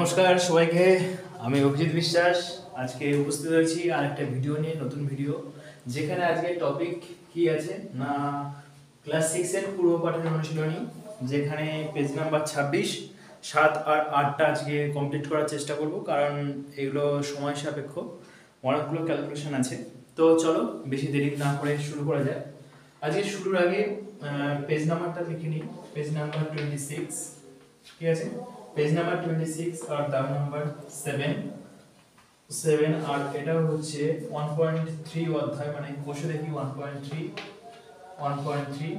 নমস্কার সবাইকে, আমি অভিজিৎ বিশ্বাস আজকে উপস্থিত হয়েছি আরেকটা ভিডিও নিয়ে, নতুন ভিডিও। যেখানে আজকে টপিক কি আছে না ক্লাস 6 এর পূর্ব পাঠের অনুশীলনী, যেখানে পেজ নাম্বার 26, 7 আর 8টা আজকে কমপ্লিট করার চেষ্টা করব, কারণ এগুলো সময় সাপেক্ষ, অনেকগুলো ক্যালকুলেশন আছে। তো চলো বেশি দেরি না করে শুরু করা যাক। আজকে শুরুর আগে পেজ নাম্বারটা লিখে নিই। পেজ নাম্বার 26, ঠিক আছে? পেজ নাম্বার 26 আর দাগ নাম্বার 7 আর এটা হচ্ছে 1.3 অধ্যায়, মানে কোষে দেখি 1.3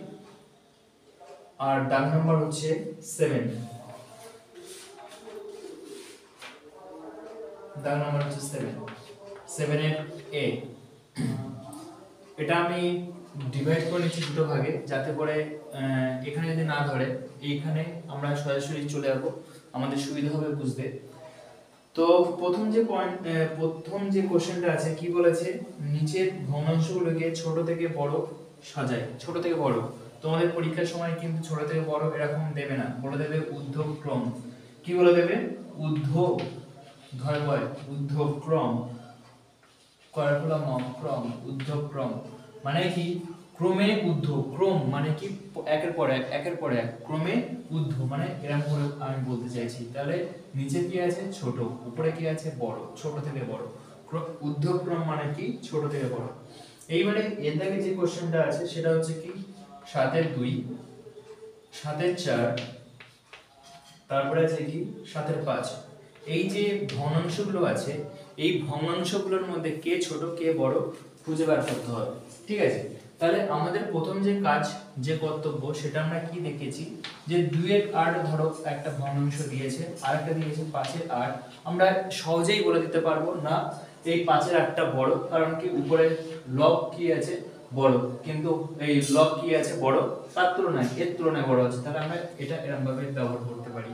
আর দাগ নাম্বার হচ্ছে 7, দাগ নাম্বার হচ্ছে 7 এর এ। এটা আমি ডিভাইড করে নিচ্ছি দুটো ভাগে, যাতে করে এখানে যদি না ধরে এইখানে আমরা সরাসরি চলে যাবো, আমাদের সুবিধা হবে বুঝতে। তো প্রথম যে কোশ্চেনটা আছে কি বলেছে, নিচের ভগ্নাংশগুলোকে ছোট থেকে বড় সাজায়। ছোট থেকে বড়, তোমাদের পরীক্ষার সময় কিন্তু ছোট থেকে বড় এরকম দেবে না, বলে দেবে ঊর্ধ্বক্রম। কি বলে দেবে? ঊর্ধ্বক্রম, ঊর্ধ্বক্রম মানে কি? ক্রমে ঊর্ধ্ব, ক্রম মানে কি? একের পর এক ক্রমে ঊর্ধ্ব মানে এরকম করে আমি বলতে চাইছি। তাহলে নিচে কি আছে? ছোট, উপরে কি আছে? বড়, ছোট থেকে বড়। ঊর্ধ্বক্রম মানে কি? ছোট থেকে বড়। এইবারে এর দাগে যে কোশ্চেনটা আছে সেটা হচ্ছে কি 7 এর 2, 7 এর 4, তারপরে আছে কি 7 এর 5। এই যে ভগ্নাংশগুলো আছে, এই ভগ্নাংশগুলোর মধ্যে কে ছোট কে বড় খুঁজে বার করতে হবে, ঠিক আছে? তাহলে আমাদের প্রথম যে কাজ, যে কর্তব্য, সেটা আমরা কি দেখেছি যে 2 এর 8 ধরো একটা ভগ্নাংশ দিয়েছে, আরেকটা দিয়েছে 5 এর 8। আমরা সহজেই বলে দিতে পারবো না এই 5 এর 8টা বড়, কারণ কি উপরে লব কি আছে? বড়, কিন্তু এই লব কি আছে? বড়, তার তুলনায় এর তুলনায় বড় আছে। তাহলে আমরা এটা এরকম ভাবে ব্যবহার করতে পারি।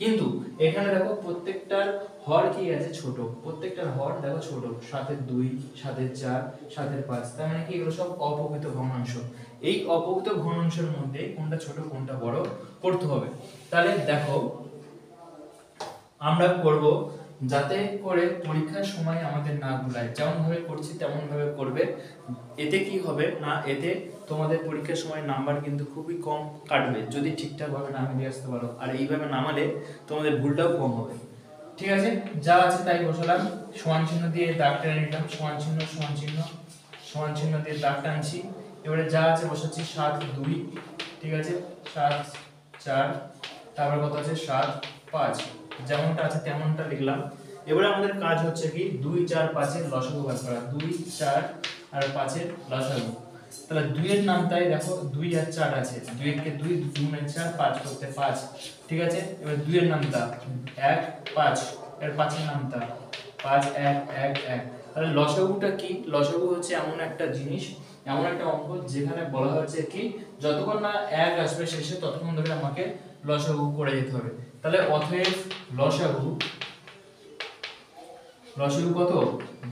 কিন্তু এখানে দেখো প্রত্যেকটার হর কি আছে? ছোট, প্রত্যেকটার হর দেখো ছোট। 7 এর 2, 7 এর 4, 7 এর 5, তার মানে কি এগুলো সব অপকৃত ভগ্নাংশ। এই অপকৃত ভগ্নাংশের মধ্যে কোনটা ছোট কোনটা বড় করতে হবে। তাহলে দেখো আমরা করব যাতে করে পরীক্ষার সময় আমাদের না ভুলায়, যেমন ভাবে করছি তেমন ভাবে করবে। এতে কি হবে না, এতে তোমাদের পরীক্ষার সময় নাম্বার কিন্তু খুবই কম কাটবে যদি ঠিকঠাক ভাবে না দিয়ে আসতে পারো। আর এইভাবে নামালে তোমাদের ভুলটাও কম হবে, ঠিক আছে? যা আছে তাই বসালাম, সমান চিহ্ন দিয়ে দাগ টেনে নিলাম, সমান চিহ্ন দিয়ে দাগ টানছি। এবারে যা আছে বসাচ্ছি 7 2, ঠিক আছে? 7 4, তারপর কত আছে? 7 5, যেমনটা আছে তেমনটা লিখলাম। এবারে আমাদের কাজ হচ্ছে কি 2 4 5 এর লসাগু বার করা। 2 4 আর 5 এর লসাগু। তাহলে 2 এর নামটাই দেখো 2 আর 4 আছে, 2 এর কে 2, 2 গুণে 4, 5 করতে 5, ঠিক আছে? এবার 2 এর নামটা 1 5, এর 5 এর নামটা 5 1 1 1। তাহলে লসাগুটা কি? লসাগু হচ্ছে এমন একটা জিনিস, এমন একটা অঙ্ক যেখানে বলা হচ্ছে কি যতক্ষণ না 1 আসবে শেষে ততক্ষণ ধরে আমাকে লসাগু করে যেতে হবে। তাহলে অতএব লসাগু কত?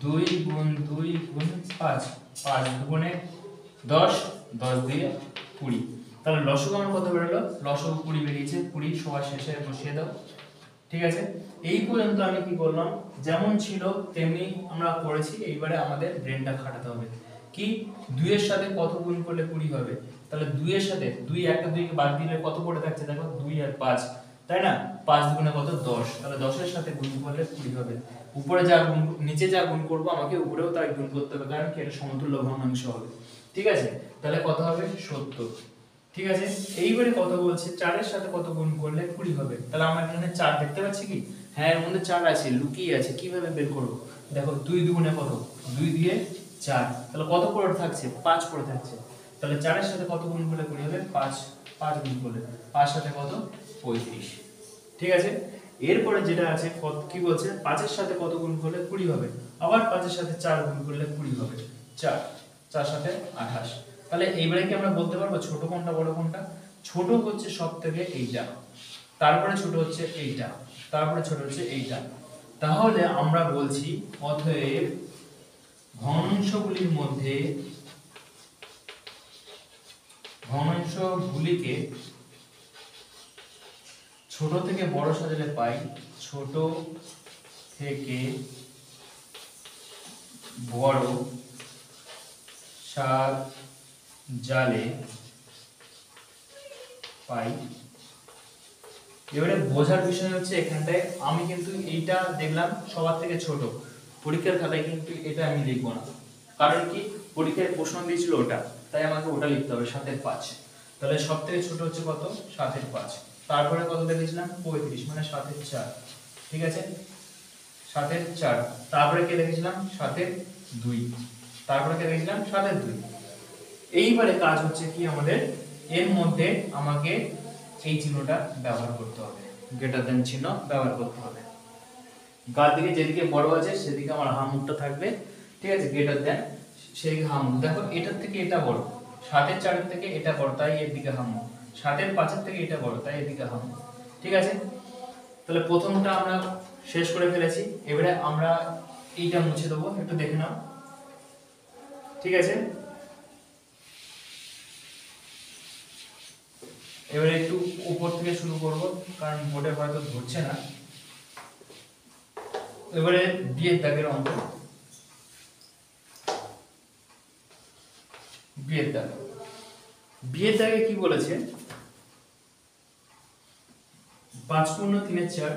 2 গুণ 2 গুণ 5, 5 দুগুণে 10, 10 দিয়ে 20। তাহলে লসাগু আমার কত বেরোলো? লসাগু 20 বেরিয়েছে। 20 সবার শেষে বসিয়ে দাও, ঠিক আছে? এই পর্যন্ত আমি কি করলাম, যেমন ছিল তেমনি আমরা করেছি। এইবারে আমাদের ব্রেনটা খাটাতে হবে। কি 2 এর সাথে কত গুণ করলে 20 হবে? তাহলে 2 এর সাথে 2 একটা 2 কে বাদ দিলে কত পড়ে থাকছে? দেখো 2 আর 5, তাই না? 5 দুগুণে কত? 10। তাহলে 10 এর সাথে গুণ করলে 20 হবে। উপরে যা গুণ, নিচে যা গুণ করব আমাকে উপরেও তাই গুণ করতে হবে, কারণ কি এটা সমতুল্য ভগ্নাংশ হবে, ঠিক আছে? তাহলে কত হবে? 70, ঠিক আছে? এইবারে কত বলছে 4 এর সাথে কত গুণ করলে 20 হবে। তাহলে আমরা এখানে 4 দেখতে পাচ্ছি কি? হ্যাঁ, এর মধ্যে 4 আছে, লুকিয়ে আছে। কিভাবে বের করব? দেখো 2 দুগুণে কত? 2 দিয়ে 4, তাহলে কত পড়ে থাকছে? 5 পড়ে থাকছে। তাহলে 4 এর সাথে কত গুণ করলে 20 হবে? 5, 5 গুণ করলে 5 সাথে কত? 35, ঠিক আছে? এরপরে যেটা আছে কি বলছে? 5 এর সাথে কত গুণ করলে 20 হবে? আবার 5 এর সাথে 4 গুণ করলে 20 হবে। 4, 4 সাথে 28। তাহলে এইবারে কি আমরা বলতে পারবো ছোট কোনটা বড় কোনটা? ছোট হচ্ছে সবথেকে এইটা, তারপরে ছোট হচ্ছে এইটা, তারপরে ছোট হচ্ছে এইটা। তাহলে আমরা বলছি অতএব ভগ্নাংশগুলিকে ছোট থেকে বড় সাজালে পাই, ছোট ছোট থেকে বড় সাত জালে পাই। এবারে বোঝার বিষয় হচ্ছে এখানটায় আমি কিন্তু এইটা দেখলাম সবার থেকে ছোট, পরীক্ষার খাতায় কিন্তু এটা আমি লিখবো না, কারণ কি পরীক্ষায় প্রশ্ন দিয়েছিল ওটা, তাই আমাকে ওটা লিখতে হবে 7/5। তাহলে সব থেকে ছোট হচ্ছে কত 7/5, তারপরে কত দেখেছিলাম 35 মানে 7/4, ঠিক আছে 7/4, তারপরে কে দেখেছিলাম 7/2, তারপরে কে দেখেছিলাম 7/2। এইবারে কাজ হচ্ছে কি আমাদের এর মধ্যে আমাকে এই চিহ্নটা ব্যবহার করতে হবে, গ্রেটার দেন চিহ্ন ব্যবহার করতে হবে। গার দিকে যেদিকে বড় আছে সেদিকে আমার হামুখটা থাকবে, ঠিক আছে গ্রেটার দেন সেদিকে হামুখ। দেখো এটার থেকে এটা বড়, 7/4 থেকে এটা বড় তাই এর দিকে হামুখ, 7/5 থেকে এটা বড় তাই এর দিকে হামুখ, ঠিক আছে। তাহলে প্রথমটা আমরা শেষ করে ফেলেছি, এবারে আমরা এইটা মুছে দেবো, একটু দেখে নাও, ঠিক আছে। এবারে একটু উপর থেকে শুরু করব কারণ বোর্ডে হয়তো ধরছে না। এবারে বিয়ের দাগের অঙ্ক, বিয়ের দাগ, বিয়ের দাগে কি বলেছে 5×3=4,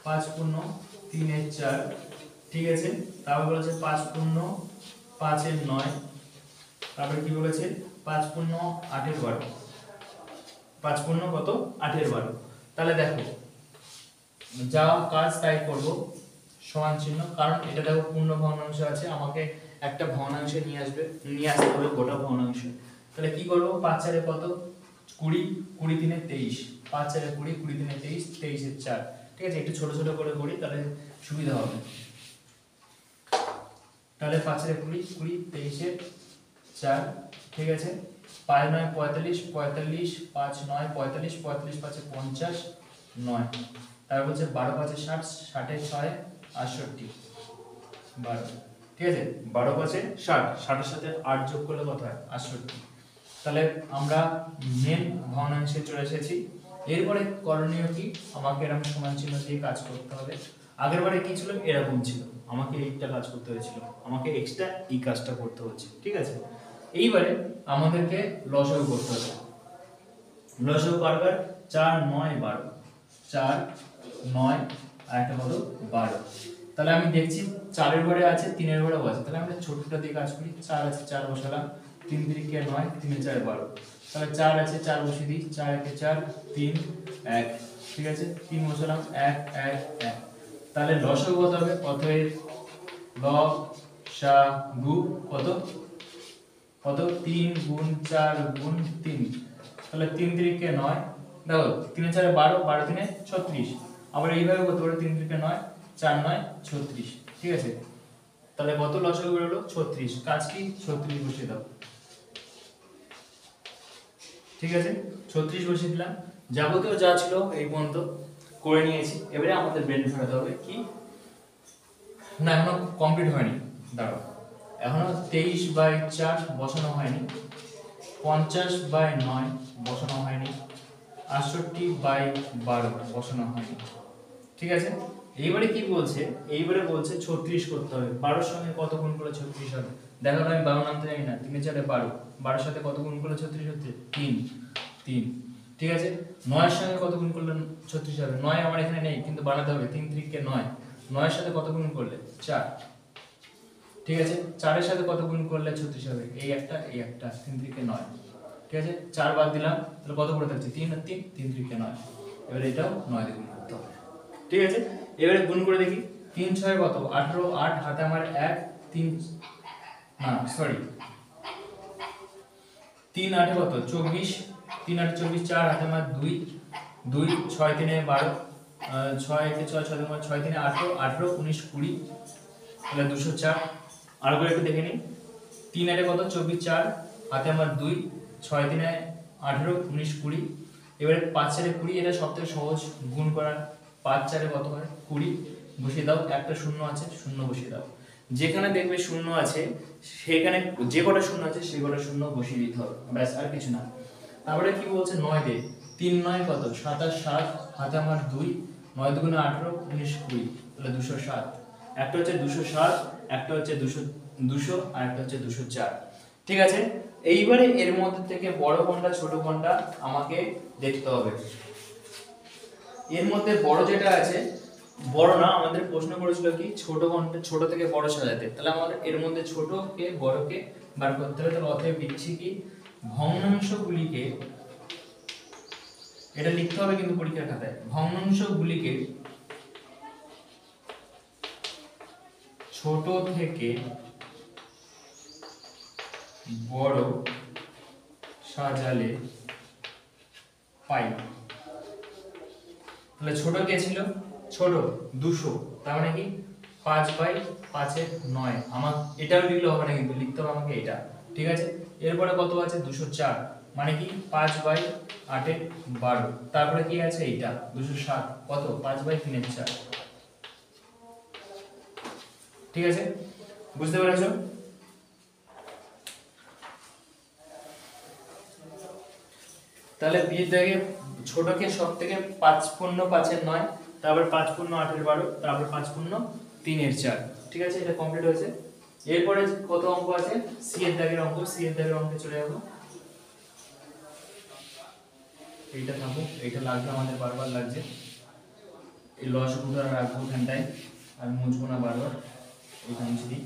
5×3=4, ঠিক আছে। তারপর বলেছে 5×5=9, তারপরে কি বলেছে 5×8=12, 5×8=12। তাহলে দেখো যা কাজ তাই করব, সমান চিহ্ন, কারণ এটা দেখো পূর্ণ ভগ্নাংশ আছে, আমাকে একটা ভগ্নাংশে নিয়ে আসতে হবে গোটা ভগ্নাংশ। তাহলে কি করব 5×4 কত 20, 20×3=23, 5×4 20, 20×3=23, 23/4, ঠিক আছে। একটু ছোট ছোট করে করি তাহলে সুবিধা হবে। তাহলে 5×4 20, 20 23/4, ঠিক আছে। 5×9 45, 45 5×9 45, 45 5 50 9, তারপর হচ্ছে 12×5 60, 60×6 68 12, ঠিক আছে 12×5 60, 60 এর সাথে 8 যোগ করলে কত হয় 68। তাহলে আমরা মেন ভগ্নাংশে চলে এসেছি। এরপরে করণীয় কি, আমাকে এরকম সমান চিহ্ন দিয়ে কাজ করতে হবে। আগেরবারে কি ছিল এরকম ছিল, আমাকে এইটা কাজ করতে হয়েছিল, আমাকে এক্সট্রা এই কাজটা করতে হচ্ছে, ঠিক আছে। এইবারে আমাদেরকে লসাগু করতে হবে। লসাগু কারবার 4 9 12, 4 9 আর একটা হলো 12। তাহলে আমি দেখছি 4 এর ঘরে আছে 3 এর ঘরেও আছে, তাহলে আমরা ছোটটা দিয়ে কাজ করি। 4 আছে 4 বসালাম, 3 3 9, 3 4 12, তাহলে 4 আছে 4 বসিয়ে দিই, 4 1 4 3 1, ঠিক আছে 3 বসালাম 1 1 1। তাহলে লসাগু কত হবে, অতএব লসাগু কত কত 3×4×3, তাহলে 3 3 9, দেখো 3 4 12, 12 3 36, আবার এইভাবে করতে পারো 3 3 9 4 9 36, ঠিক আছে। তাহলে কত লসাগু বের হলো 36, কাজ কি 36 বসিয়ে দাও, ঠিক আছে 36 বসিয়ে দিলাম। যাবতীয় যা ছিল এই পর্যন্ত করে নিয়েছি। এবারে আমাদের ব্রেন ফেরাতে হবে কি না, এখনো কমপ্লিট হয়নি, দাঁড়াও এখনো 23/4 বসানো হয়নি, 50/9 বসানো হয়নি, 68/12 বসানো হয়নি, ঠিক আছে। এইবারে কি বলছে, এইবারে বলছে 36 করতে হবে। 12 সঙ্গে কত গুণ করলে 36 হবে, দেখো আমি 12 নামতে জানি না, 3 4 12, 12 সাথে কত গুণ করলে 36 হচ্ছে 3 3, ঠিক আছে। 9 এর সঙ্গে কত গুণ করলে 36 হবে, 9 আমার এখানে নেই কিন্তু বানাতে হবে, 3 3 9, 9 এর সাথে কত গুণ করলে 4, ঠিক আছে। 4 এর সাথে কত গুণ করলে 36 হবে, এই একটা 3 3 9, ঠিক আছে। 4 বাদ দিলাম, তাহলে কত করে থাকছে 3 আর 3 3 3 9, এবারে এটাও 9 দিয়ে গুণ করতে হবে, ঠিক আছে। এবারে গুণ করে দেখি 3 6 কত 18, 8 হাতে আমার 1 3 না সরি 3 8 কত 24, 3 8 24, 4 হাতে আমার 2 2 6 3 12, 6 1 6 6 6 6 3 18, 18 19 20, তাহলে 204। আর করে একটু দেখে নিই, 3 8 কত 24, 4 হাতে আমার 2 6 3 18 19 20, এবারে 5 4 20, এটা সবথেকে সহজ গুণ করা, 5 4 কত হয় 20, বসিয়ে দাও, একটা শূন্য আছে শূন্য বসিয়ে দাও, যেখানে দেখবে শূন্য আছে সেখানে যে কটা শূন্য আছে সেই কটা শূন্য বসিয়ে দিতে হবে, ব্যাস আর কিছু না। তারপরে কি বলছে 9 দিয়ে 3 9 কত 27, 7 হাতে আমার 2 9 দুগুণে 18, 19 20, তাহলে 207। একটা হচ্ছে 207, একটা হচ্ছে 200 আর একটা হচ্ছে 204। ঠিক আছে, এইবারে এর মধ্যে থেকে বড় কোনটা ছোট কোনটা আমাকে দেখতে হবে। এর মধ্যে বড় যেটা আছে, বড় না, আমাদের প্রশ্ন করেছিল কি ছোট কোনটা, ছোট থেকে বড় সাজাতে। তাহলে আমাদের এর মধ্যে ছোটকে বড়কে বার করতে হবে। তাহলে অতএব লিখছি কি ভগ্নাংশগুলিকে, এটা লিখতে হবে কিন্তু পরীক্ষার খাতায়, ভগ্নাংশগুলিকে ছোট থেকে বড় সাজালে পাই। তাহলে ছোট কে ছিল, ছোট 200, তার মানে কি 5/5 আমার এটাও লিখলে হবে না, কিন্তু লিখতে হবে আমাকে এটা। ঠিক আছে, এরপরে কত আছে 204, মানে কি 5/8 তারপরে কি আছে এইটা 207, কত 5/3/4। ঠিক আছে, বুঝতে পেরেছো? তাহলে বিয়ের দাগে ছোটকে সব থেকে 5×5=9, তারপর 5×8=12, তারপর 5×3=4। ঠিক আছে, এটা কমপ্লিট হয়েছে। এরপরে কত অঙ্ক আছে, সি এর দাগের অঙ্ক। সি এর দাগের অঙ্কে চলে যাব। এইটা থাকুক, এইটা লাগবে আমাদের, বারবার লাগছে। এই লসগুলো রাখবো এখানটায়, আর মুছবো না বারবার, এইটা মুছে দিই,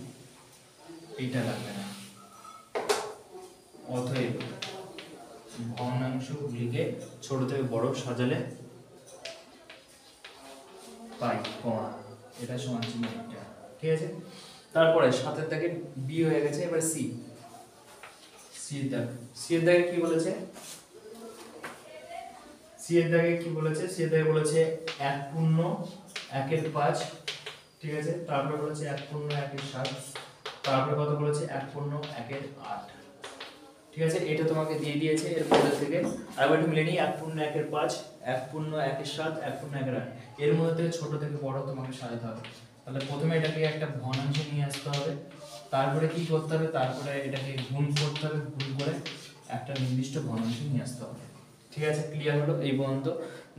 এইটা লাগবে না। অতএব ভগ্নাংশগুলিকে ছোট থেকে বড় সাজালে পাই, কমা, এটা সমান চিহ্ন এটা। ঠিক আছে, তারপরে 7 থেকে বি হয়ে গেছে, এবার সি। সি এর দাগ, সি এর দাগে কি বলেছে, সি এর দাগে কি বলেছে, সি এর দাগে বলেছে 1/1/5। ঠিক আছে, তারপরে বলেছে 1/1/7, তারপরে কত বলেছে 1/1/8। ঠিক আছে, এটা তোমাকে দিয়ে দিয়েছে। এর মধ্যে থেকে আরেকবার একটু মিলে নিই, 1/1/5, 1/1/7, 1/1/8। এর মধ্যে থেকে ছোট থেকে বড় তোমাকে সাজাতে হবে। তাহলে প্রথমে এটাকে একটা ভগ্নাংশে নিয়ে আসতে হবে, তারপরে কি করতে হবে, তারপরে এটাকে গুণ করতে হবে, গুণ করে একটা নির্দিষ্ট ভগ্নাংশে নিয়ে আসতে হবে। ঠিক আছে, ক্লিয়ার হলো এই পর্যন্ত?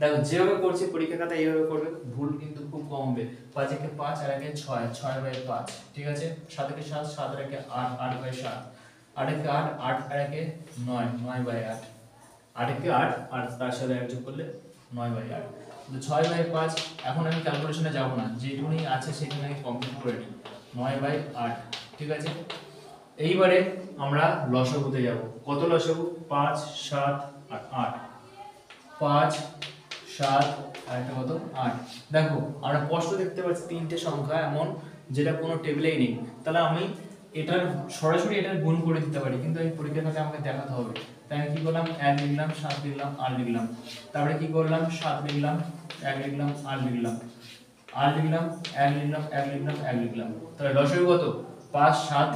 দেখো যেভাবে করছি পরীক্ষা খাতা এইভাবে করবে, ভুল কিন্তু খুব কম হবে। 5/5 আর 6, 6/5। ঠিক আছে, 7/7, 7/8, 8/7, 8/8, 8/9, 9/8, 8/8 আর তার সাথে এক যোগ করলে 9/8। তো 6/5, এখন আমি ক্যালকুলেশনে যাব না, যেটুকুনি আছে সেটুকুনি আমি কমপ্লিট করে নিই। 9/8। ঠিক আছে, এইবারে আমরা লসাগুতে যাব। কত লসাগু, 5, 7 আর 8। 5, 7 আর একটা কত 8। দেখো আমরা স্পষ্ট দেখতে পাচ্ছি তিনটে সংখ্যা এমন যেটা কোনো টেবিলেই নেই। তাহলে আমি এটার সরাসরি এটার গুণ করে দিতে পারি, কিন্তু এই পরীক্ষার খাতায় আমাকে দেখাতে হবে। তাই আমি কি করলাম, 1 লিখলাম, 7 লিখলাম, 8 লিখলাম। তারপরে কি করলাম, 7 লিখলাম, 1 লিখলাম, 8 লিখলাম, 8 লিখলাম, 1 লিখলাম, 1 লিখলাম, 1 লিখলাম। তাহলে লসাগু কত, 5, 7,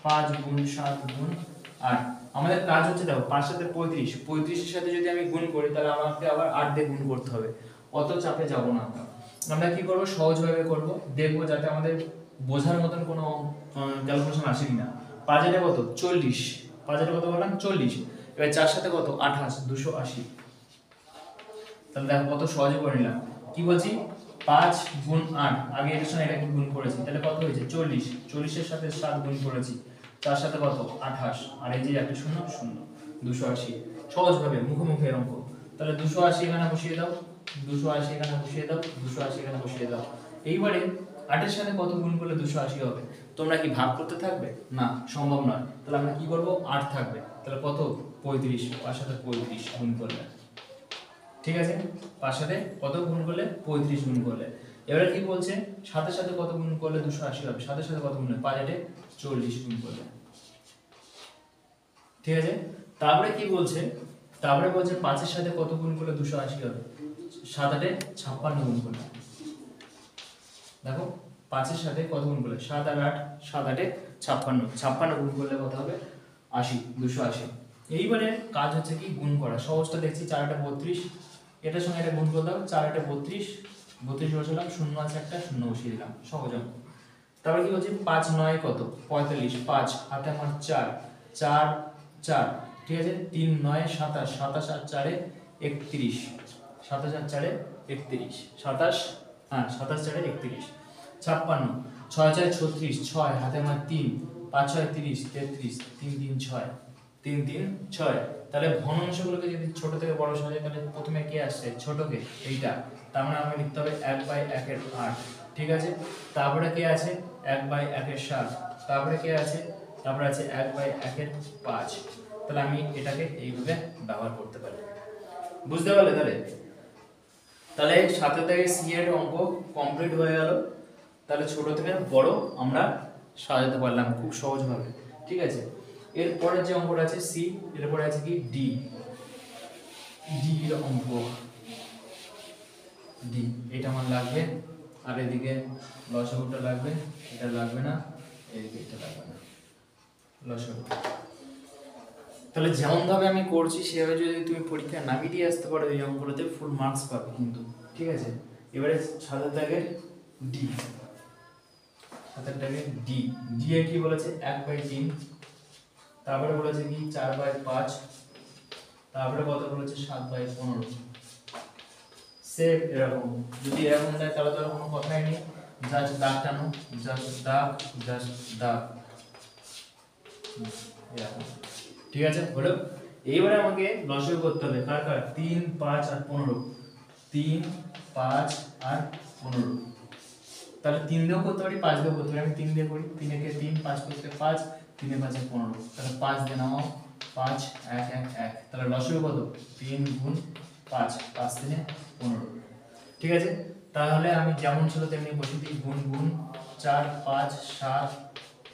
5 গুণ 7 গুণ 8। আমাদের কাজ হচ্ছে দেখো 5 7 35, 35 এর সাথে যদি আমি গুণ করি তাহলে আমাকে আবার 8 দিয়ে গুণ করতে হবে। অত চাপে যাব না আমরা। আমরা কি করব, সহজভাবে করব, দেখব যাতে আমাদের বোঝার মতন কোনো ক্যালকুলেশন আসে কিনা। 5 এর কত 40, 5 এর কত বললাম 40। এবার 4 সাথে কত 28, 280। তাহলে দেখো কত সহজে করে নিলাম। কি বলছি, 5 গুণ 8, আগে এর সঙ্গে এটা গুণ করেছি, তাহলে কত হয়েছে 40। 40 এর সাথে 7 গুণ করেছি, 4 সাথে কত 28, আর এই যে একটা শূন্য শূন্য, 280। সহজভাবে মুখে অঙ্ক। তাহলে 280 এখানে বসিয়ে দাও, 280 এখানে বসিয়ে দাও, 280 এখানে বসিয়ে দাও। এইবারে 8 এর সাথে কত গুণ করলে 280 হবে? তোমরা কি ভাগ করতে থাকবে? না, সম্ভব নয়। তাহলে আমরা কি করব, 8 থাকবে, তাহলে কত 35, 5 সাথে 35 গুণ করলে। ঠিক আছে, 5 সাথে কত গুণ করলে 35 গুণ করলে। এবারে কি বলছে, 7 সাথে কত গুণ করলে 280 হবে? 7 সাথে কত গুণ, 5 8 40 গুণ করলে। ঠিক আছে, তারপরে কি বলছে, তারপরে বলছে 5 এর সাথে কত গুণ করলে 280 হবে? 7 8 56 গুণ করলে। দেখো 5 এর সাথে কত গুণ করলে, 7 আর 8, 7 8 56, 56 গুণ করলে কত হবে 80, 280। এইবারে কাজ হচ্ছে কি গুণ করা। সহজটা দেখছি, 4 8 32, এটার সঙ্গে এটা গুণ করে দাও, 4 8 32, 32 বসালাম, শূন্য আছে একটা, শূন্য বসিয়ে দিলাম, সহজ অঙ্ক। তারপরে কি বলছি, 5 9 কত 45, 5 হাতে আমার 4, 4 4। ঠিক আছে, 3 9 27, 27 আর 4 31, 27 আর 4 31, 27, হ্যাঁ 27 4 31, 56, 6 4 36, 6 হাতে আমার 3, 5 6 30, 33, 3 3 6, 3 3 6। তাহলে ভগ্নাংশগুলোকে যদি ছোট থেকে বড় সাজাই তাহলে প্রথমে কে আসছে ছোটকে এইটা, তার মানে আমাকে লিখতে হবে 1/1 8, ঠিক আছে। তারপরে কে আছে 1/1 7, তারপরে কে আছে, তারপরে আছে 1/1 5। তাহলে আমি এটাকে এইভাবে ব্যবহার করতে পারি, বুঝতে পারলে? তাহলে তাহলে 7 থেকে সি এর অঙ্ক কমপ্লিট হয়ে গেল। তাহলে ছোট থেকে বড় আমরা সাজাতে পারলাম খুব সহজভাবে, ঠিক আছে। এরপরে যে অঙ্কটা আছে সি, এরপরে আছে কি ডি, ডি এর অঙ্ক, ডি এটা আমার লাগবে, আর এদিকে লসাগুটা লাগবে, এটা লাগবে না, এদিকে এটা লাগবে না, লসাগু। তাহলে যেমন ভাবে আমি করছি সেভাবে যদি তুমি পরীক্ষা নামিয়ে দিয়ে আসতে পারো এই অঙ্কগুলোতে ফুল মার্কস পাবে কিন্তু, ঠিক আছে। এবারে 7 দাগের ডি, 7 দাগের ডি, ডি এর কি বলেছে 1/3, তারপরে বলেছে কি 4/5, তারপরে কত বলেছে 7/15। সেম এরকম, যদি এরকম দেয় তাহলে তো কোনো কথাই নেই, জাস্ট দাগ টানো, জাস্ট দাগ, জাস্ট দাগ, এরকম, ঠিক আছে হলো। এইবারে আমাকে লসাগু করতে হবে কার কার, 3 5 আর 15, 3 5 আর 15। তাহলে 3 দিয়েও করতে পারি 5 দিয়েও করতে পারি, আমি 3 দিয়ে করি, 3 একে 3, 5 করতে 5, 3 এ 5 এ 15, তাহলে 5 দিয়ে নামাও, 5 1 1 1, তাহলে লসাগু কত 3 গুণ 5, 5 3 এ 15, ঠিক আছে। তাহলে আমি যেমন ছিল তেমনি বসিয়ে দিই, গুণ গুণ 4 5 7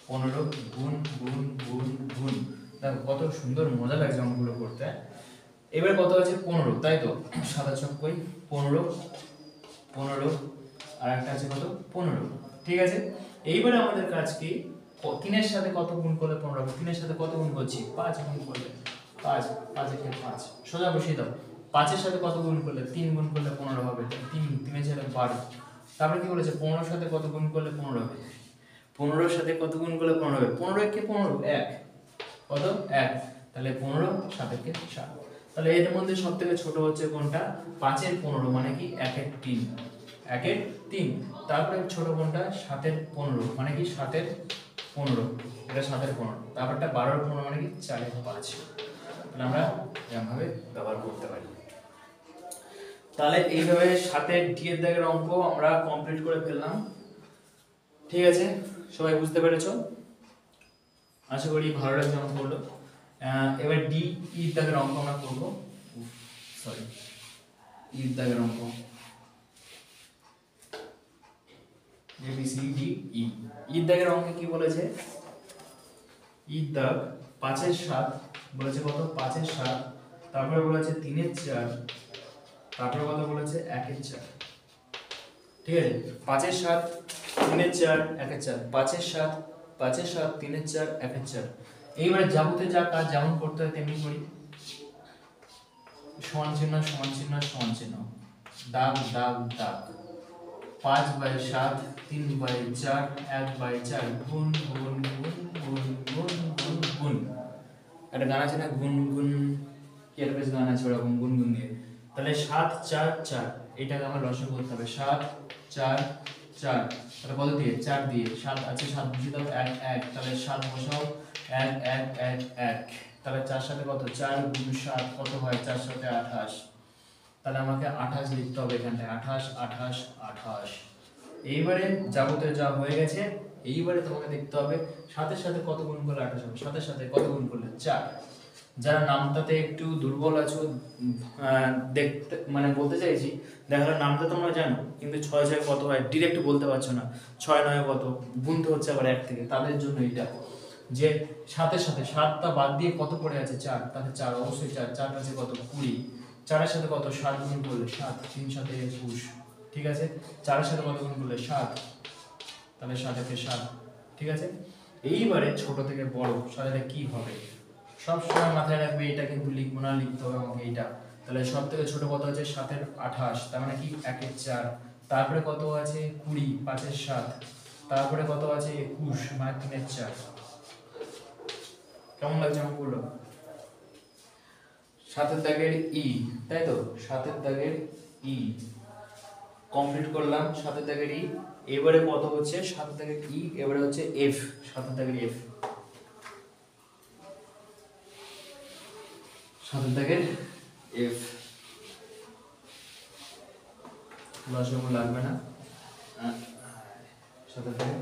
15, গুণ গুণ গুণ গুণ। দেখো কত সুন্দর মজা লাগছে অঙ্কগুলো করতে। এবার কত আছে 15, তাই তো 7 ছক কই 15, 15 আর একটা আছে কত 15, ঠিক আছে। এইবারে আমাদের কাজ কি, 3 এর সাথে কত গুণ করলে 15 হবে, 3 এর সাথে কত গুণ করছি 5 গুণ করলে 5, 5 একে 5 সোজা বসিয়ে দাও। 5 এর সাথে কত গুণ করলে 3 গুণ করলে 15 হবে, 3 3 এর সাথে 12। তারপরে কি বলেছে 15 এর সাথে কত গুণ করলে 15 হবে, 15 এর সাথে কত গুণ করলে 15 হবে, 15 একে 15 1, কত 1, তাহলে 15 7 একে 7। তাহলে এর মধ্যে সবথেকে ছোট হচ্ছে কোনটা 5 এর 15, মানে কি 1 এর 3, 1 এর 3। তারপরে ছোট কোনটা 7 এর 15, মানে কি 7 এর 15, এটা 7 এর 15। তারপরটা 12 এর 15, মানে কি 4 এর 5। তাহলে আমরা এভাবে ব্যবহার করতে পারি। তাহলে এইভাবে 7 এর ডি এর দাগের অঙ্ক আমরা কমপ্লিট করে ফেললাম, ঠিক আছে। সবাই বুঝতে পেরেছো? আশা করি ভালো লাগছে অঙ্কগুলো। এবার ডি ই দাগের অঙ্ক আমরা করব, সরি ই দাগের অঙ্ক, A B C D E. ই দাগের অঙ্কে কি বলেছে, ই দাগ 5 এর 7 বলেছে কত 5 এর 7, তারপরে বলেছে 3 এর 4, তারপরে কত বলেছে 1 এর 4, ঠিক আছে। 5 এর 7 3 এর 4 1 এর 4, 5 এর 7 5 এর 7 3 এর 4 1 এর 4। এইবারে যাবতীয় যা কাজ যেমন করতে হয় তেমনি করি, সমান চিহ্ন সমান চিহ্ন সমান চিহ্ন, দাগ দাগ দাগ, 5/7 3/4 1/4, গুণ গুণ গুণ গুণ গুণ গুণ গুণ। একটা গান আছে না, গুণ গুণ কি একটা বেশ গান আছে ওরকম গুণ গুণ দিয়ে। তাহলে 7 4 4, এটাকে আমার লসাগু করতে হবে, 7 4 4, তাহলে কত দিয়ে 4 দিয়ে, 7 আছে 7 বসিয়ে দাও, 1 1, তাহলে 7 বসাও 1 1 1 1, তাহলে 4 সাথে কত 4 গুণ 7 কত হয় 4 সাথে 28, তাহলে আমাকে 28 লিখতে হবে এখানটায়, 28 28 28। এইবারে যাবতীয় যা হয়ে গেছে, এইবারে তোমাকে দেখতে হবে 7 এর সাথে কত গুণ করলে 28 হবে, 7 এর সাথে কত গুণ করলে 4। যারা নামটাতে একটু দুর্বল আছো, দেখতে মানে বলতে চাইছি, দেখা গেলো নামটা তোমরা জানো কিন্তু 6 6 কত হয় ডিরেক্ট বলতে পারছো না, 6 9 কত গুনতে হচ্ছে আবার 1 থেকে, তাদের জন্য এটা যে 7 এর সাথে 7টা বাদ দিয়ে কত পড়ে আছে 4, তাহলে 4 অবশ্যই 4, 4 আছে কত 20, 4 এর সাথে কত 7 গুণ করলে 7, 3 7 21, ঠিক আছে। 4 এর সাথে কত গুণ করলে 7, তাহলে 7 একে 7, ঠিক আছে। এইবারে ছোট থেকে বড় সাজালে কি হবে সব সময় মাথায় রাখবে, এটা কিন্তু লিখবো না, লিখতে হবে আমাকে এইটা। তাহলে সব থেকে ছোট কত আছে 7 এর 28, তার মানে কি 1 এর 4, তারপরে কত আছে 20 5 এর 7, তারপরে কত আছে 21 মানে 3 এর 4। কেমন লাগছে অঙ্কগুলো? 7 এর দাগের ই, তাই তো 7 এর দাগের ই, কমপ্লিট করলাম 7 দাগের ই। এবারে কত হচ্ছে 7 দাগের ই, এবারে হচ্ছে এফ, 7 দাগের এফ, 7 দাগের এফ। লসাগু লাগবে না, 7 দাগের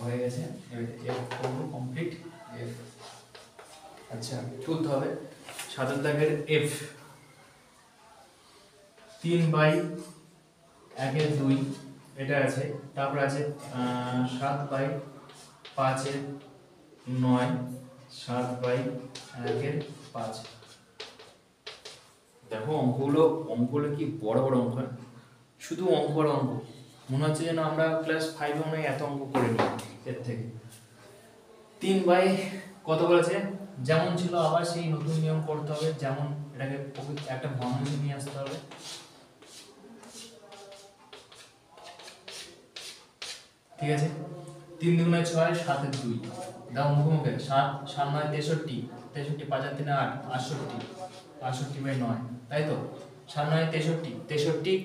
হয়ে গেছে। এবারে এফ করব কমপ্লিট, এফ। আচ্ছা তুলতে হবে 7 দাগের এফ, 3/1/2 এটা আছে, তারপর আছে 7/5/9, 7/1/5। দেখো অঙ্কগুলো কি বড় বড় অঙ্ক, শুধু অঙ্ক আর অঙ্ক, মনে হচ্ছে যেন আমরা ক্লাস 5 এ মনে এত অঙ্ক করে নিই এর থেকে। 3 কত বলেছে, যেমন ছিল আবার সেই নতুন নিয়ম করতে হবে, যেমন এটাকে একটা ভগ্নাংশে নিয়ে আসতে হবে। ঠিক আছে, 3 দুগুণে 6, 7 এর 2, দাও মুখে 7 7 9 63, 63 5 আর 3 8, 68, 68/9, তাই তো। 7 9 63, 63,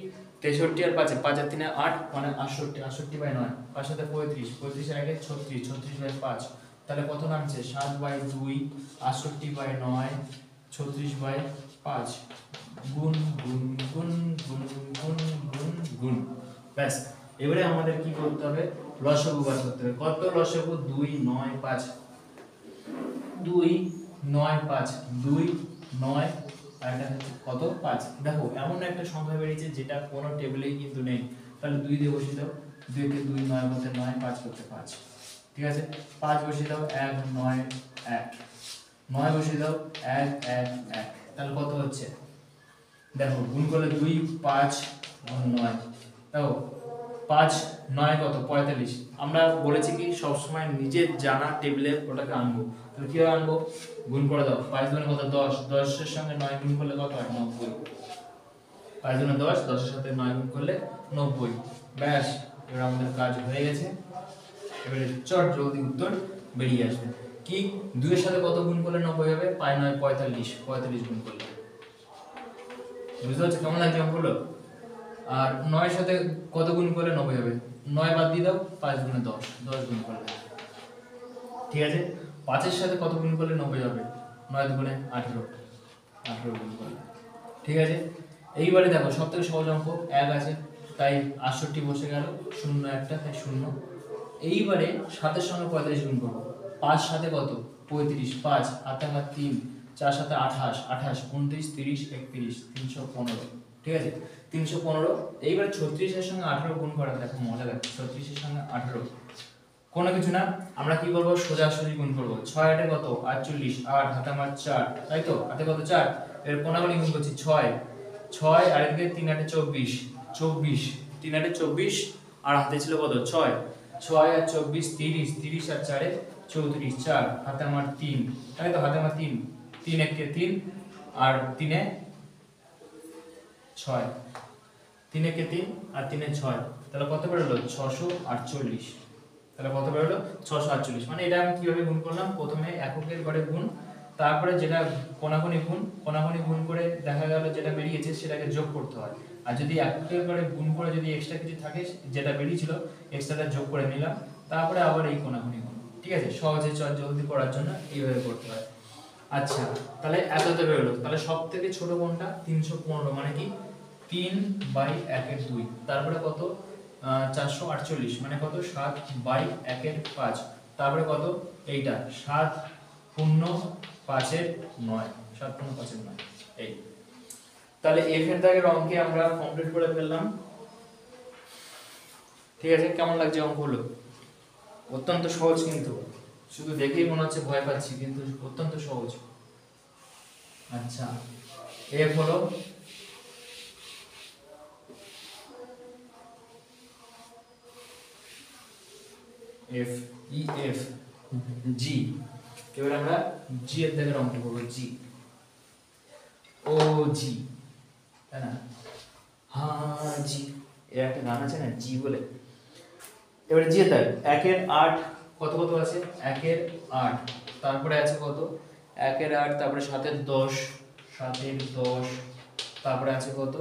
63 আর 5 5 আর 3 8 মানে 68, 68/9, 5 সাথে 35, 35 এর আগে 36, 36/5, তাহলে কত নামছে 7/2, 68/9, 36/5, গুণ গুণ গুণ গুণ গুণ গুণ গুণ। ব্যাস, এবারে আমাদের কি করতে হবে, লসাগু বার করতে হবে। কত লসাগু, 2 9 5, 2 9 5, 2 9 আর এটা কত 5। দেখো এমন একটা সংখ্যা বেরিয়েছে যেটা কোনো টেবিলেই কিন্তু নেই, তাহলে 2 দিয়ে বসিয়ে দাও, 2 কে 2 9 করতে 9, 5 করতে 5। ঠিক আছে, 5 বসিয়ে দাও, 1 9 1, 9 বসিয়ে দাও, 1 1 1, তাহলে কত হচ্ছে দেখো, গুণ করলে 2 5 9, দেখো 5 9 কত 45। আমরা বলেছি কি সবসময় নিজের জানা টেবিলে ওটাকে আনবো, তাহলে কিভাবে আনবো, গুণ করে দাও, 5 গুণে কত 10, 10 এর সঙ্গে 9 গুণ করলে কত হয় 90, 5 গুণে 10, 10 এর সাথে 9 গুণ করলে 90। ব্যাস, এবার আমাদের কাজ হয়ে গেছে। এবারে চট জলদি উত্তর বেরিয়ে আসবে। কি 2 এর সাথে কত গুণ করলে 90 হবে, 5 9 45, 45 গুণ করলে। বুঝতে পারছো কেমন লাগছে অঙ্কগুলো? আর 9 এর সাথে কত গুণ করলে 90 হবে, 9 বাদ দিয়ে দাও, 5 গুণে 10, 10 গুণ করলে। ঠিক আছে, 5 এর সাথে কত গুণ করলে 90 হবে, 9 গুণে 18, 18 গুণ করলে। ঠিক আছে, এইবারে দেখো সবথেকে সহজ অঙ্ক 1 আছে, তাই 68 বসে গেল, 0 একটা তাই 0। এইবারে 7 এর সঙ্গে 45 গুণ করব, 5 সাথে কত 35, 5 হাতে আমার 3, 4 সাথে 28, 28 29 30 31, 315। ঠিক আছে, 315। এইবার 36 এর সঙ্গে 18 গুণ করা, দেখো মজা লাগছে, 36 এর সঙ্গে 18 কোনো কিছু না, আমরা কি করব, সোজাসুজি গুণ করব। 6 8 কত 48, 8 হাতে আমার 4, তাই তো, হাতে কত 4, এর কোনাগুনি গুণ করছি 6, 6 আর এদিকে 3 8 24, 24 3 8 24 আর হাতে ছিল কত 6, 6 আর 24 30, 30 আর 4 34, 4 হাতে আমার 3, তাই তো, হাতে আমার 3, 3 1 কে 3 আর 3 এ 6, 3 1 কে 3 আর 3 এ 6, তাহলে কত বেরোলো 648। তাহলে কত বেরোলো 648। মানে এটা আমি কিভাবে গুণ করলাম, প্রথমে এককের ঘরে গুণ, তারপরে যেটা কোনাকুনি গুণ, কোনাকুনি গুণ করে দেখা গেল যেটা বেরিয়েছে সেটাকে যোগ করতে হয়। আর যদি এককের ঘরে গুণ করে যদি এক্সট্রা কিছু থাকে যেটা বেরিয়েছিল এক্সট্রাটা যোগ করে নিলাম, তারপরে আবার এই কোনাকুনি গুণ। ঠিক আছে, সহজে জলদি করার জন্য এইভাবে করতে হয়। আচ্ছা, তাহলে এততে বেরোলো, তাহলে সব থেকে ছোট কোনটা 315, মানে কি 3/1/2, তারপরে কত 448, মানে কত 7/1/5, তারপরে কত এইটা 7 0 5 এর 9, 7 0 5 এর 9। এই তাহলে এফ এর দাগের অঙ্কে আমরা কমপ্লিট করে ফেললাম। ঠিক আছে, কেমন লাগছে অঙ্কগুলো? অত্যন্ত সহজ, কিন্তু শুধু দেখেই মনে হচ্ছে ভয় পাচ্ছি, কিন্তু অত্যন্ত সহজ। আচ্ছা, এফ হলো এফ, ই এফ, জি। এবার আমরা জি এর দাগের অঙ্ক করব, জি ও জি, তাই না, হ্যাঁ জি, এর একটা গান আছে না জি বলে। এবারে জি এর দাগ 1 এর 8, কত কত আছে 1 এর 8, তারপরে আছে কত 1 এর 8, তারপরে 7 এর 10, 7 এর 10, তারপরে আছে কত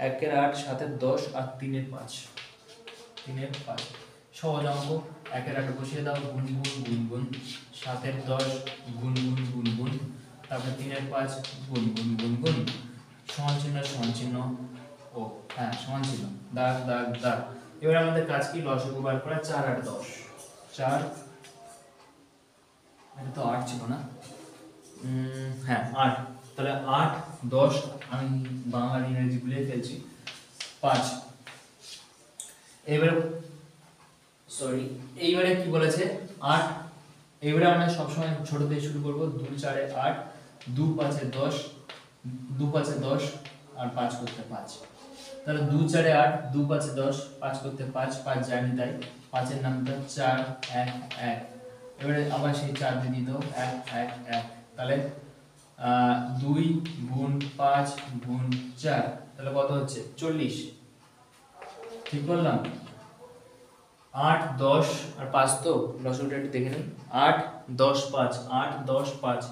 1 এর 8, 7 এর 10 আর 3 এর 5, 3 এর 5 সহজ অঙ্ক। 1 এর 8 বসিয়ে দাও, গুণ গুণ গুণ গুণ, 7 এর 10 গুণ গুণ গুণ গুণ, তারপরে 3 এর 5 গুণ গুণ গুণ গুণ, সমান চিহ্ন, ও হ্যাঁ সমান চিহ্ন, দাগ দাগ দাগ। এবার আমাদের কাজ কি, লসাগু বার করা। 4 আর 10, 4, এটা তো 8 ছিল না, হ্যাঁ 8, তাহলে 8 10, আমি বাংলা ইংরেজি ভুলে ফেলছি, 5। এবারে সরি, এইবারে কি বলেছে 8, এইবারে আমরা সবসময় ছোট দিয়ে শুরু করব। 2 4 এ 8, 2 5 এ 10, 2 5 এ 10 আর 5 করতে 5, তাহলে 2 4 এ 8, 2 5 এ 10, 5 করতে 5, 5 জানি তাই 5 এর নামটা 4 1 1। এবারে আবার সেই 4 দিয়ে দিতে 1 1 1, তাহলে 2 গুণ 5 গুণ 4, তাহলে কত হচ্ছে 40। ঠিক বললাম? 8 10 আর 5, তো লসাগুটা একটু দেখে নিন। 8 10 5, 8 10 5,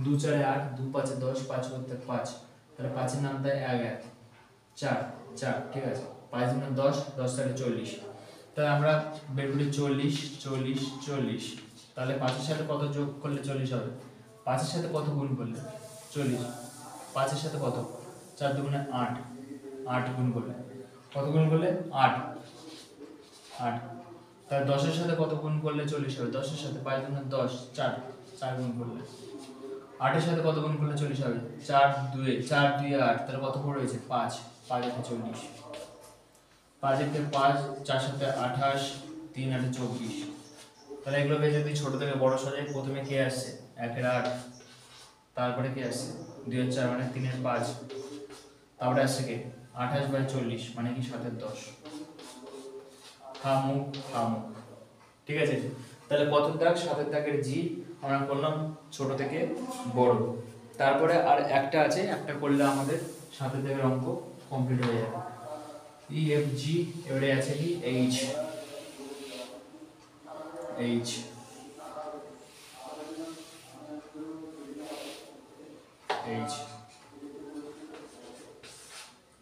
2 4 এ 8, 2 5 এ 10, 5 করতে 5, তাহলে 5 এর নামটা 1 1 4 4, ঠিক আছে। 5 গুণ 10, 10 তাহলে 40। তাহলে আমরা বের করি 40 40 40, তাহলে 5 এর সাথে কত যোগ করলে 40 হবে? 5 এর সাথে কত গুণ করলে 40? 5 এর সাথে কত? 4 দুগুণে 8, 8 গুণ করলে কত গুণ করলে 8 8, তাহলে 10 এর সাথে কত গুণ করলে 40 হবে? 10 এর সাথে 5 গুণে 10, 4 4 গুণ করলে। 8 এর সাথে কত গুণ করলে 40 হবে? 4 2 4 2 8, তাহলে কত পড়ে রয়েছে 5 5 এর 40, 5 এর 5, 4 সাথে 28, 3 8 24। তাহলে এগুলোকে যদি ছোট থেকে বড় সাজাই, প্রথমে কে আসছে 1 এর 8, তারপরে কে আসছে 2 এর 4 মানে 3 এর 5, তারপরে আসছে কে 28/40 মানে কি 7 এর 10। হামুক হামুক, ঠিক আছে। তাহলে কত দাগ? 7 এর দাগের জি আমরা করলাম ছোট থেকে বড়। তারপরে আর একটা আছে, একটা করলে আমাদের 7 এর দাগের অঙ্ক কমপ্লিট হয়ে যাবে। ই এফ জি, এবারে আছে কি এইচ, এইচ এইচ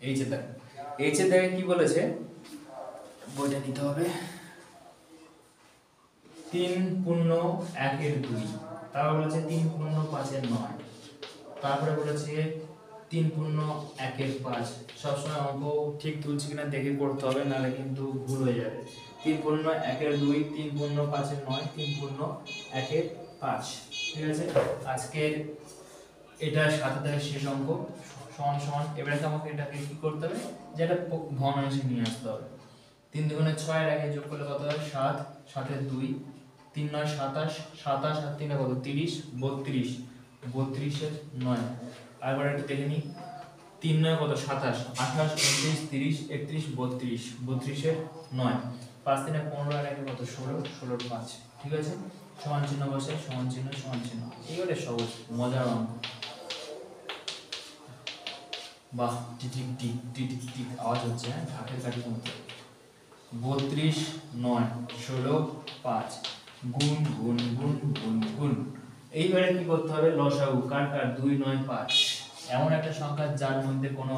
এইচ এর দাগ, এইচ এর দাগে কি বলেছে বইটা নিতে হবে। 3 পূর্ণ 1 এর 2, তারপর বলেছে 3 পূর্ণ 5 এর 9, তারপরে বলেছে 3 পূর্ণ 1 এর 5। সবসময় অঙ্ক ঠিক তুলছি কিনা দেখে করতে হবে, নাহলে কিন্তু ভুল হয়ে যাবে। 3 পূর্ণ 1 এর 2, 3 পূর্ণ 5 এর 9, 3 পূর্ণ 1 এর 5, ঠিক আছে। আজকের এটা 7 থেকে শেষ অঙ্ক, সমান সমান। এবারে তো আমাকে এটাকে কি করতে হবে, যেটা ভগ্নাংশে নিয়ে আসতে হবে। 3 দুগুণে 6 এর আগে যোগ করলে কত হয় 7, 7 এর 2, 3 9 27, 27 আর 3 কত 30, 32, 32 এর 9। আরেকবার একটু দেখে নিই, 3 9 কত 27, 28 29 30 31 32, 32 এর 9, 5 3 15 আর আগে কত 16, 16 এর 5, ঠিক আছে। সমান চিহ্ন বসে, সমান চিহ্ন সমান চিহ্ন, এইবারে সহজ মজার অঙ্ক। বাহ tick tick tick tick tick আওয়াজ হচ্ছে, হ্যাঁ ঢাকের কাঠি মতো। 32 9 16 5, গুণ গুণ গুণ গুণ গুণ। এইবারে কি করতে হবে, লসাগু কার কার 2 9 5, এমন একটা সংখ্যা যার মধ্যে কোনো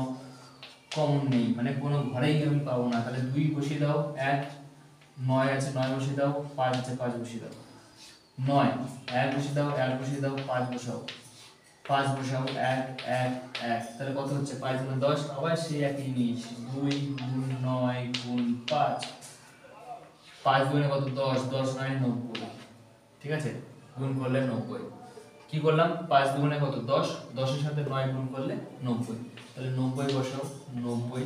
কমন নেই, মানে কোনো ঘরেই আমি পাবো না। তাহলে 2 বসিয়ে দাও, 1 9 আছে 9 বসিয়ে দাও, 5 আছে 5 বসিয়ে দাও, 9 1 বসিয়ে দাও, 1 বসিয়ে দাও, 5 বসাও, 5 বসাও, 1 1 1, তাহলে কত হচ্ছে 5 গুণ 10, আবার সেই একই জিনিস 2 গুণ 9 গুণ 5, 5 গুণে কত 10, 10 9 90, ঠিক আছে। গুণ করলে 90, কি করলাম 5 দুগুণে কত 10, 10 এর সাথে 9 গুণ করলে 90, তাহলে 90 বসাও, 90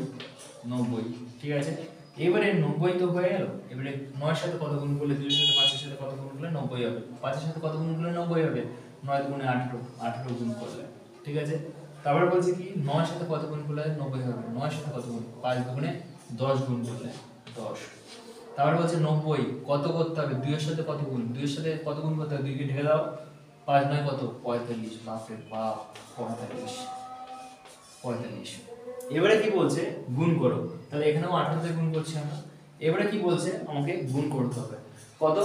90, ঠিক আছে। এবারে 90 তো হয়ে গেল। এবারে 9 এর সাথে কত গুণ করলে, 2 এর সাথে 5 এর সাথে কত গুণ করলে 90 হবে, 5 এর সাথে কত গুণ করলে 90 হবে, 9 দুগুণে 18, 18 গুণ করলে, ঠিক আছে। তারপর বলছে কি 9 এর সাথে কত গুণ করলে 90 হবে, 9 এর সাথে কত গুণ, 5 দুগুণে 10 গুণ করলে 10। তারপর বলছে 90 কত করতে হবে, 2 এর সাথে কত গুণ, 2 এর সাথে কত গুণ করতে হবে, 2 কে ঢেকে দাও, 5 9 কত 45, বাপরে বাপ 45 45। এবারে কি বলছে গুণ করো, তাহলে এখানেও 18 দিয়ে গুণ করছি আমরা। এবারে কি বলছে আমাকে গুণ করতে হবে, কত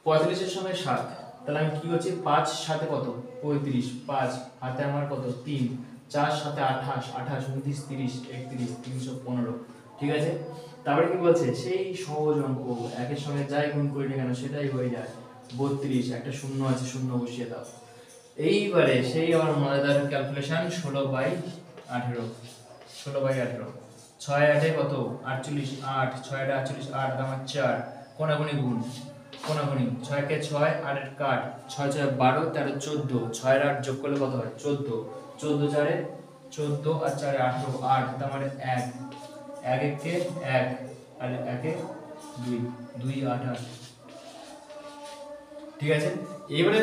45 এর সঙ্গে 7, তাহলে আমি কি করছি 5 সাথে কত 35, 5 হাতে আমার কত 3, 4 7 28 28 29 30 31 315, ঠিক আছে। তারপরে কি বলছে, সেই সহজ অঙ্ক একের সঙ্গে যাই গুণ করি না কেন সেটাই হয়ে যায় 32, একটা শূন্য আছে, শূন্য বসিয়ে দাও। এইবারে সেই আবার মজাদার ক্যালকুলেশন, 16/18, 16/18, 6 8 কত 48, 8 6 8 48, 8 দামার 4, কোনাগুনি গুণ, কোনাগুনি 6 কে 6, 8 8 কাট, 6 6 12 13 14, 6 এর 8 যোগ করলে কত হয় 14, 14 4 14 আর 4 18, 8 তার মানে 1, 1 1 কে 1 আর 1 এ 2, 2 8 8, ঠিক আছে। এবারে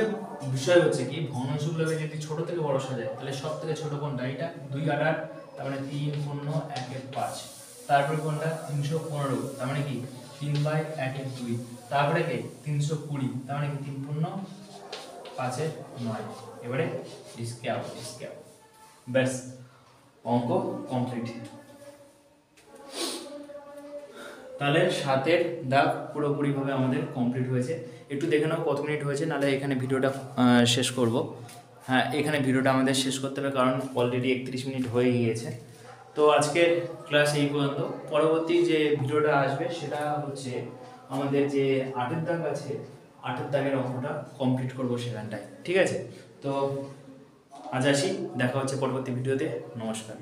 বিষয় হচ্ছে কি, ভগ্নাংশগুলোকে যদি ছোট থেকে বড় সাজায় তাহলে সব থেকে ছোট কোনটা, এটা 2 8 8, তার মানে 3 0 1 1 5, তারপরে কোনটা 315, তার মানে কি 3/1 1 2, তারপরে কি 320, তার মানে কি 3 0 5 এ 9। এবারে ডিসকাউন্ট ব্যাস, অঙ্ক কমপ্লিট। তাহলে 7-এর দাগ পুরোপুরিভাবে আমাদের কমপ্লিট হয়েছে। একটু দেখে নাও কত মিনিট হয়েছে, নাহলে এখানে ভিডিওটা শেষ করব। হ্যাঁ, এখানে ভিডিওটা আমাদের শেষ করতে হবে, কারণ অলরেডি 31 মিনিট হয়ে গিয়েছে। তো আজকের ক্লাস এই পর্যন্ত। পরবর্তী যে ভিডিওটা আসবে সেটা হচ্ছে আমাদের যে 8-এর দাগ আছে, 8-এর দাগের অঙ্কটা কমপ্লিট করব সেখানটায়, ঠিক আছে। তো আজ আসি, দেখা হচ্ছে পরবর্তী ভিডিওতে। নমস্কার।